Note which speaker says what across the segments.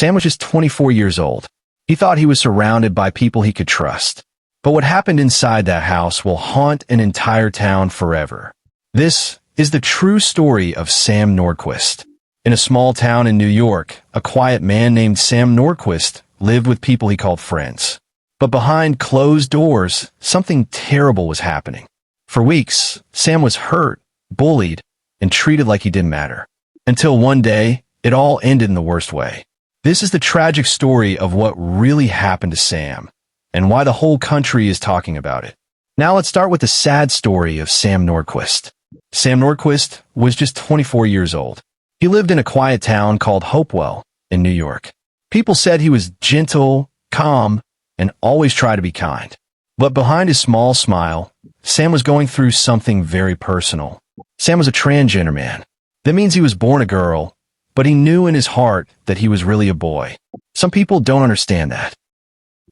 Speaker 1: Sam was just 24 years old. He thought he was surrounded by people he could trust. But what happened inside that house will haunt an entire town forever. This is the true story of Sam Nordquist. In a small town in New York, a quiet man named Sam Nordquist lived with people he called friends. But behind closed doors, something terrible was happening. For weeks, Sam was hurt, bullied, and treated like he didn't matter. Until one day, it all ended in the worst way. This is the tragic story of what really happened to Sam, and why the whole country is talking about it. Now let's start with the sad story of Sam Nordquist. Sam Nordquist was just 24 years old. He lived in a quiet town called Hopewell in New York. People said he was gentle, calm, and always tried to be kind. But behind his small smile, Sam was going through something very personal. Sam was a transgender man. That means he was born a girl, but he knew in his heart that he was really a boy. Some people don't understand that.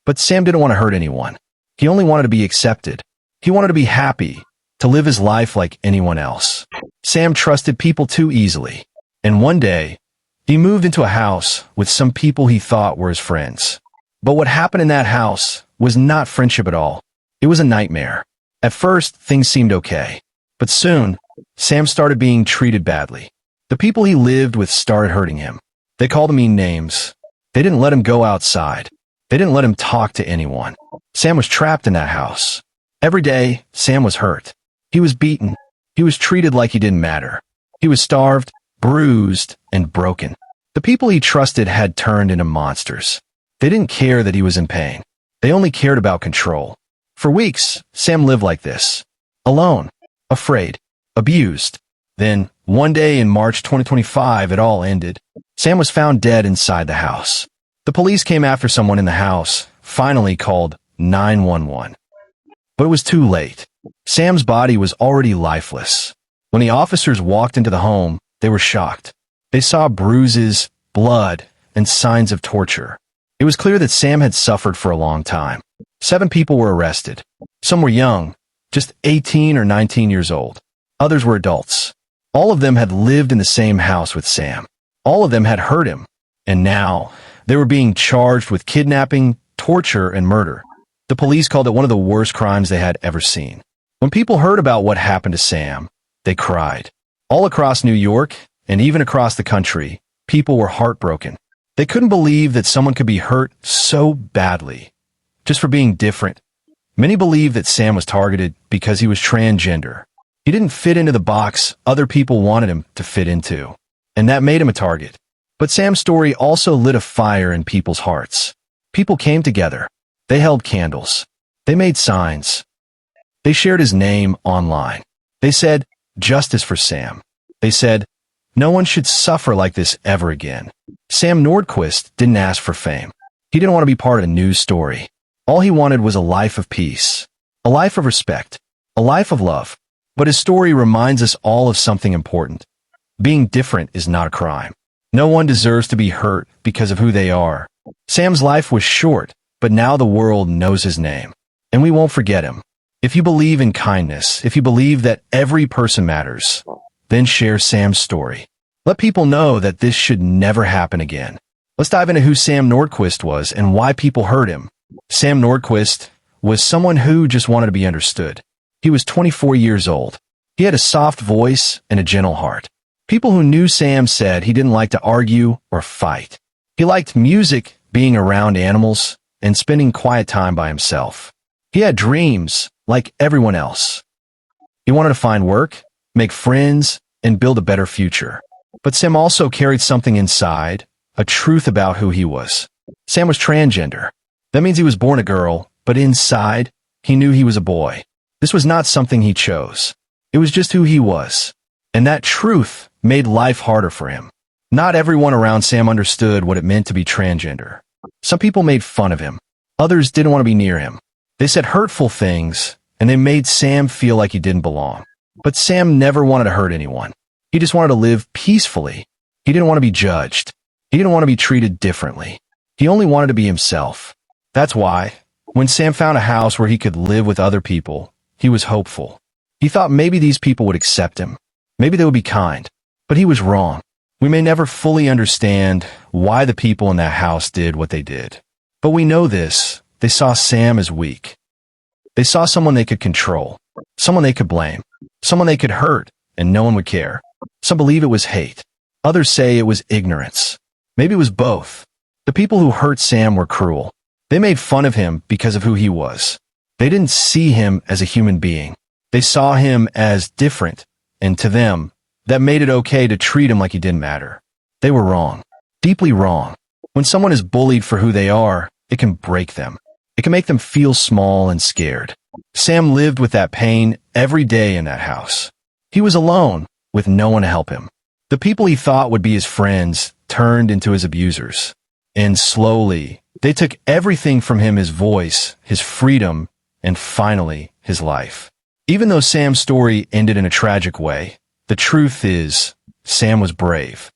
Speaker 1: But Sam didn't want to hurt anyone. He only wanted to be accepted. He wanted to be happy, to live his life like anyone else. Sam trusted people too easily. And one day, he moved into a house with some people he thought were his friends. But what happened in that house was not friendship at all. It was a nightmare. At first, things seemed okay. But soon, Sam started being treated badly. The people he lived with started hurting him. They called him mean names. They didn't let him go outside. They didn't let him talk to anyone. Sam was trapped in that house. Every day, Sam was hurt. He was beaten. He was treated like he didn't matter. He was starved, bruised, and broken. The people he trusted had turned into monsters. They didn't care that he was in pain. They only cared about control. For weeks, Sam lived like this. Alone, afraid, abused. Then, one day in March 2025, it all ended. Sam was found dead inside the house. The police came after someone in the house, finally called 911. But it was too late. Sam's body was already lifeless. When the officers walked into the home, they were shocked. They saw bruises, blood, and signs of torture. It was clear that Sam had suffered for a long time. 7 people were arrested. Some were young, just 18 or 19 years old. Others were adults. All of them had lived in the same house with Sam. All of them had hurt him. And now, they were being charged with kidnapping, torture, and murder. The police called it one of the worst crimes they had ever seen. When people heard about what happened to Sam, they cried. All across New York, and even across the country, people were heartbroken. They couldn't believe that someone could be hurt so badly, just for being different. Many believed that Sam was targeted because he was transgender. He didn't fit into the box other people wanted him to fit into, and that made him a target. But Sam's story also lit a fire in people's hearts. People came together. They held candles. They made signs. They shared his name online. They said, "Justice for Sam." They said, "No one should suffer like this ever again." Sam Nordquist didn't ask for fame. He didn't want to be part of a news story. All he wanted was a life of peace, a life of respect, a life of love. But his story reminds us all of something important. Being different is not a crime. No one deserves to be hurt because of who they are. Sam's life was short, but now the world knows his name. And we won't forget him. If you believe in kindness, if you believe that every person matters, then share Sam's story. Let people know that this should never happen again. Let's dive into who Sam Nordquist was and why people hurt him. Sam Nordquist was someone who just wanted to be understood. He was 24 years old. He had a soft voice and a gentle heart. People who knew Sam said he didn't like to argue or fight. He liked music, being around animals, and spending quiet time by himself. He had dreams, like everyone else. He wanted to find work, make friends, and build a better future. But Sam also carried something inside, a truth about who he was. Sam was transgender. That means he was born a girl, but inside, he knew he was a boy. This was not something he chose. It was just who he was. And that truth made life harder for him. Not everyone around Sam understood what it meant to be transgender. Some people made fun of him. Others didn't want to be near him. They said hurtful things, and they made Sam feel like he didn't belong. But Sam never wanted to hurt anyone. He just wanted to live peacefully. He didn't want to be judged. He didn't want to be treated differently. He only wanted to be himself. That's why, when Sam found a house where he could live with other people, he was hopeful. He thought maybe these people would accept him. Maybe they would be kind. But he was wrong. We may never fully understand why the people in that house did what they did. But we know this: they saw Sam as weak. They saw someone they could control, someone they could blame, someone they could hurt, and no one would care. Some believe it was hate. Others say it was ignorance. Maybe it was both. The people who hurt Sam were cruel. They made fun of him because of who he was. They didn't see him as a human being. They saw him as different, and to them, that made it okay to treat him like he didn't matter. They were wrong. Deeply wrong. When someone is bullied for who they are, it can break them. It can make them feel small and scared. Sam lived with that pain every day in that house. He was alone, with no one to help him. The people he thought would be his friends turned into his abusers. And slowly, they took everything from him: his voice, his freedom, and finally, his life. Even though Sam's story ended in a tragic way, the truth is, Sam was brave.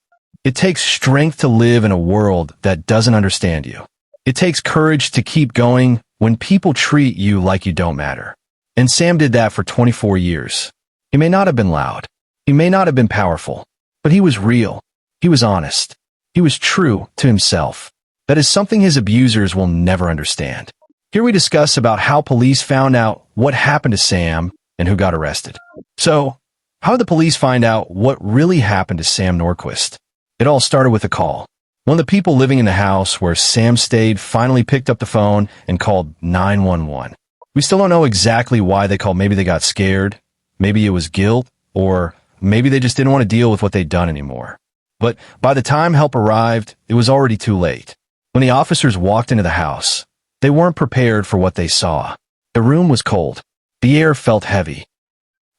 Speaker 1: It takes strength to live in a world that doesn't understand you. It takes courage to keep going when people treat you like you don't matter. And Sam did that for 24 years. He may not have been loud. He may not have been powerful. But he was real. He was honest. He was true to himself. That is something his abusers will never understand. Here we discuss about how police found out what happened to Sam and who got arrested. So, how did the police find out what really happened to Sam Nordquist? It all started with a call. One of the people living in the house where Sam stayed finally picked up the phone and called 911. We still don't know exactly why they called. Maybe they got scared. Maybe it was guilt, or maybe they just didn't want to deal with what they'd done anymore. But by the time help arrived, it was already too late. When the officers walked into the house, they weren't prepared for what they saw. The room was cold. The air felt heavy.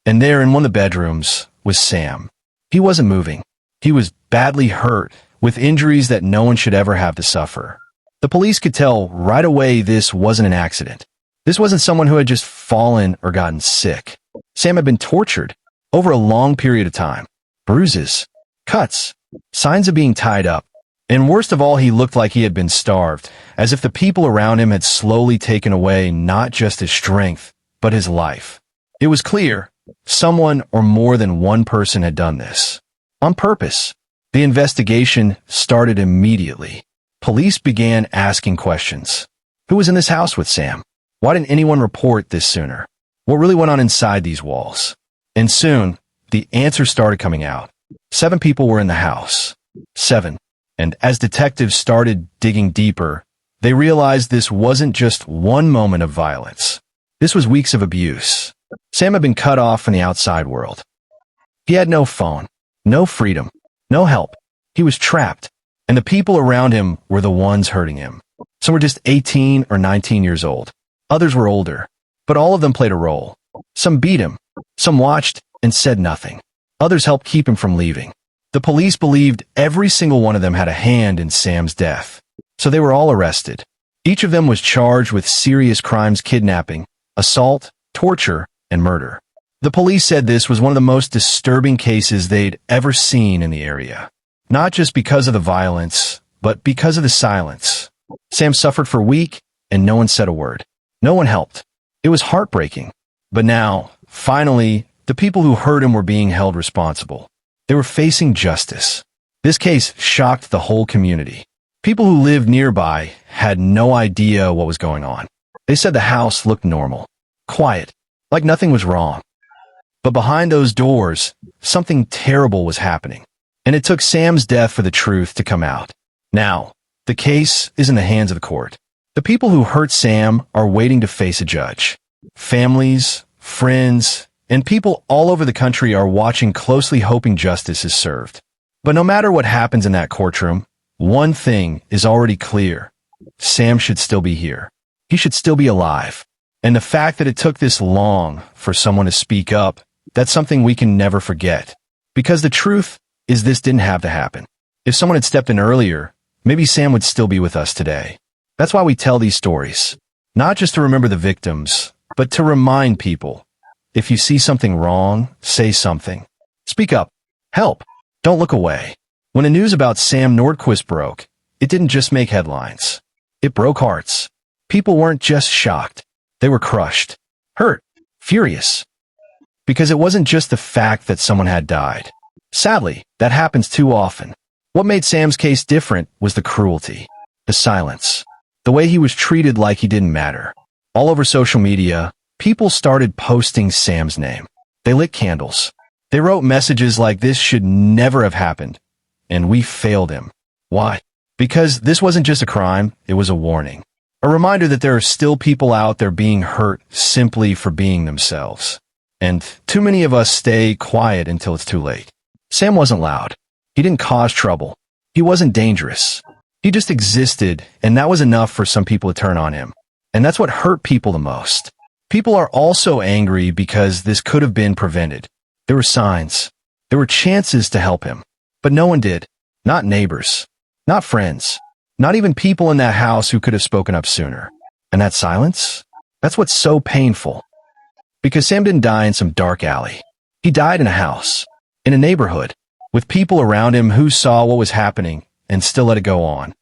Speaker 1: And there in one of the bedrooms was Sam. He wasn't moving. He was badly hurt, with injuries that no one should ever have to suffer. The police could tell right away this wasn't an accident. This wasn't someone who had just fallen or gotten sick. Sam had been tortured over a long period of time. Bruises, cuts, signs of being tied up. And worst of all, he looked like he had been starved, as if the people around him had slowly taken away not just his strength, but his life. It was clear someone or more than one person had done this. On purpose. The investigation started immediately. Police began asking questions. Who was in this house with Sam? Why didn't anyone report this sooner? What really went on inside these walls? And soon, the answers started coming out. 7 people were in the house. 7. And as detectives started digging deeper, they realized this wasn't just one moment of violence. This was weeks of abuse. Sam had been cut off from the outside world. He had no phone, no freedom, no help. He was trapped, and the people around him were the ones hurting him. Some were just 18 or 19 years old. Others were older, but all of them played a role. Some beat him, some watched and said nothing. Others helped keep him from leaving. The police believed every single one of them had a hand in Sam's death. So they were all arrested. Each of them was charged with serious crimes: kidnapping, assault, torture, and murder. The police said this was one of the most disturbing cases they'd ever seen in the area. Not just because of the violence, but because of the silence. Sam suffered for a week, and no one said a word. No one helped. It was heartbreaking. But now, finally, the people who hurt him were being held responsible. They were facing justice. This case shocked the whole community. People who lived nearby had no idea what was going on. They said the house looked normal, quiet, like nothing was wrong. But behind those doors, something terrible was happening. And it took Sam's death for the truth to come out. Now, the case is in the hands of the court. The people who hurt Sam are waiting to face a judge. Families, friends, and people all over the country are watching closely, hoping justice is served. But no matter what happens in that courtroom, one thing is already clear. Sam should still be here. He should still be alive. And the fact that it took this long for someone to speak up, that's something we can never forget. Because the truth is, this didn't have to happen. If someone had stepped in earlier, maybe Sam would still be with us today. That's why we tell these stories. Not just to remember the victims, but to remind people. If you see something wrong, say something. Speak up. Help. Don't look away. When the news about Sam Nordquist broke, it didn't just make headlines. It broke hearts. People weren't just shocked. They were crushed, hurt, furious. Because it wasn't just the fact that someone had died. Sadly, that happens too often. What made Sam's case different was the cruelty, the silence, the way he was treated like he didn't matter. All over social media, people started posting Sam's name. They lit candles. They wrote messages like this should never have happened, and we failed him. Why? Because this wasn't just a crime, it was a warning. A reminder that there are still people out there being hurt simply for being themselves. And too many of us stay quiet until it's too late. Sam wasn't loud. He didn't cause trouble. He wasn't dangerous. He just existed, and that was enough for some people to turn on him. And that's what hurt people the most. People are also angry because this could have been prevented. There were signs. There were chances to help him. But no one did. Not neighbors. Not friends. Not even people in that house who could have spoken up sooner. And that silence? That's what's so painful. Because Sam didn't die in some dark alley. He died in a house. In a neighborhood. With people around him who saw what was happening and still let it go on.